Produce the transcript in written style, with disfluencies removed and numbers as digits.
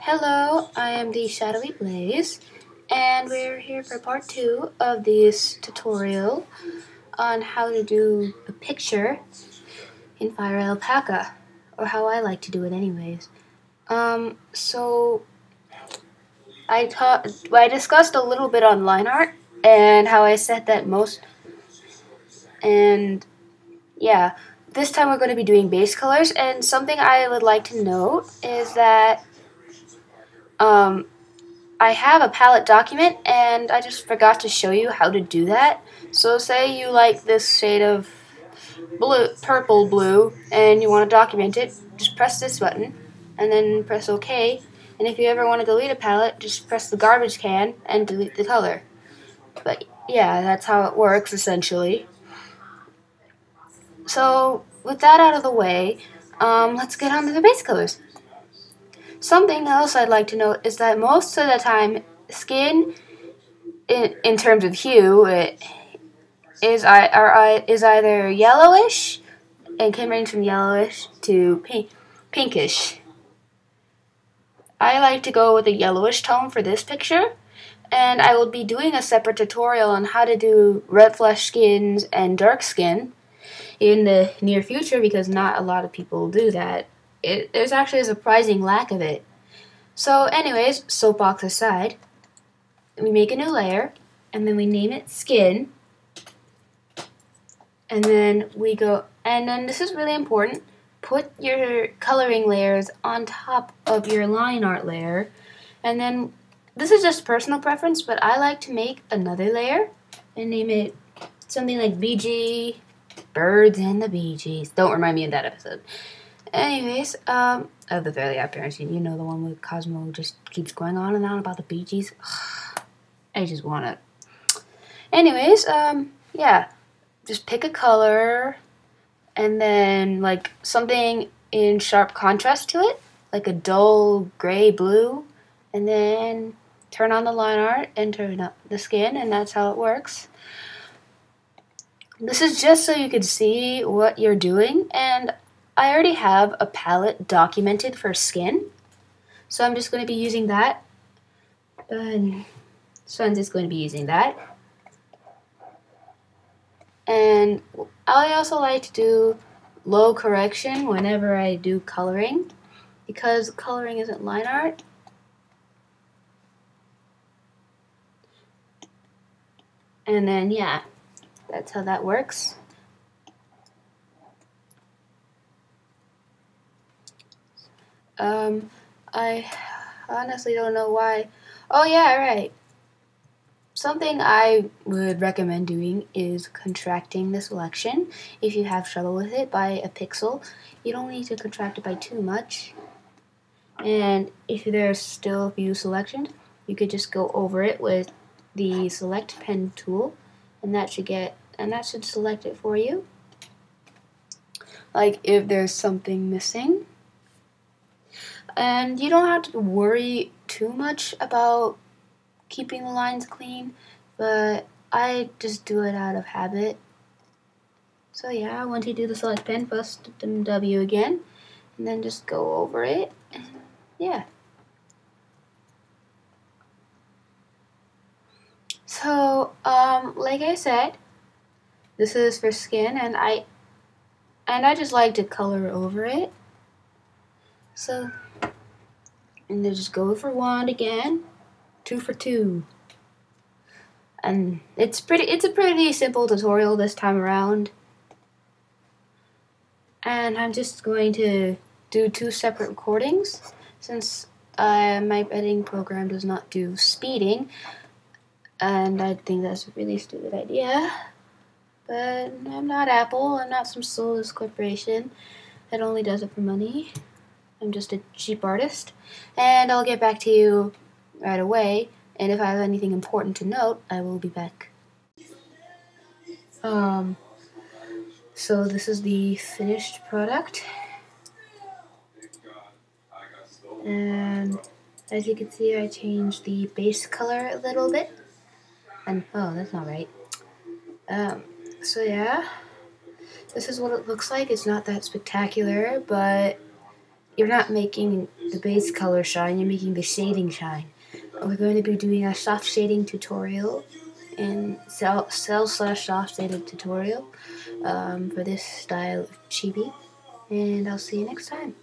Hello, I am the Shadowy Blaze, and we're here for part 2 of this tutorial on how to do a picture in Fire Alpaca, or how I like to do it anyways. So I discussed a little bit on line art, and how I said that yeah, this time we're going to be doing base colors, and something I would like to note is that, I have a palette document, and I just forgot to show you how to do that. So say you like this shade of purple blue, and you want to document it, just press this button, and then press OK. And if you ever want to delete a palette, just press the garbage can and delete the color. But yeah, that's how it works, essentially. So with that out of the way, let's get on to the base colors. Something else I'd like to note is that most of the time, skin, in terms of hue, is either yellowish, and can range from yellowish to pinkish. I like to go with a yellowish tone for this picture, and I will be doing a separate tutorial on how to do red flesh skins and dark skin in the near future, because not a lot of people do that. There's actually a surprising lack of it. So anyways, soapbox aside, we make a new layer, and then we name it skin, and then we go, and then this is really important, put your coloring layers on top of your line art layer, and then this is just personal preference, but I like to make another layer and name it something like BG, Birds and the Bee Gees. Don't remind me of that episode. Anyways, of the Fairly Odd Parents, you know, the one with Cosmo just keeps going on and on about the Bee Gees. I just want it. Anyways, yeah, just pick a color, and then like something in sharp contrast to it, like a dull gray blue, and then turn on the line art and turn up the skin, and that's how it works. This is just so you can see what you're doing, and I already have a palette documented for skin, so I'm just going to be using that. And Sun's is going to be using that. And I also like to do low correction whenever I do coloring, because coloring isn't line art. And then, yeah, that's how that works. I honestly don't know why. Oh yeah, right. Something I would recommend doing is contracting the selection. If you have trouble with it by a pixel, you don't need to contract it by too much. And if there's still a few selections, you could just go over it with the select pen tool, and that should select it for you. Like if there's something missing. And you don't have to worry too much about keeping the lines clean, but I just do it out of habit. So yeah, once you do the select pen, press W again, and then just go over it, and yeah. So, like I said, this is for skin, and I just like to color over it. So, and then just go for 1 again, 2 for 2. And it's a pretty simple tutorial this time around. And I'm just going to do 2 separate recordings, since my editing program does not do speeding, and I think that's a really stupid idea. But I'm not Apple, I'm not some soulless corporation that only does it for money. I'm just a cheap artist, and I'll get back to you right away, and if I have anything important to note, I will be back. So this is the finished product, and as you can see, I changed the base color a little bit, and oh, that's not right. So yeah, this is what it looks like. It's not that spectacular, but you're not making the base color shine, you're making the shading shine. We're going to be doing a soft shading tutorial in cell/soft shaded tutorial for this style of chibi, and I'll see you next time.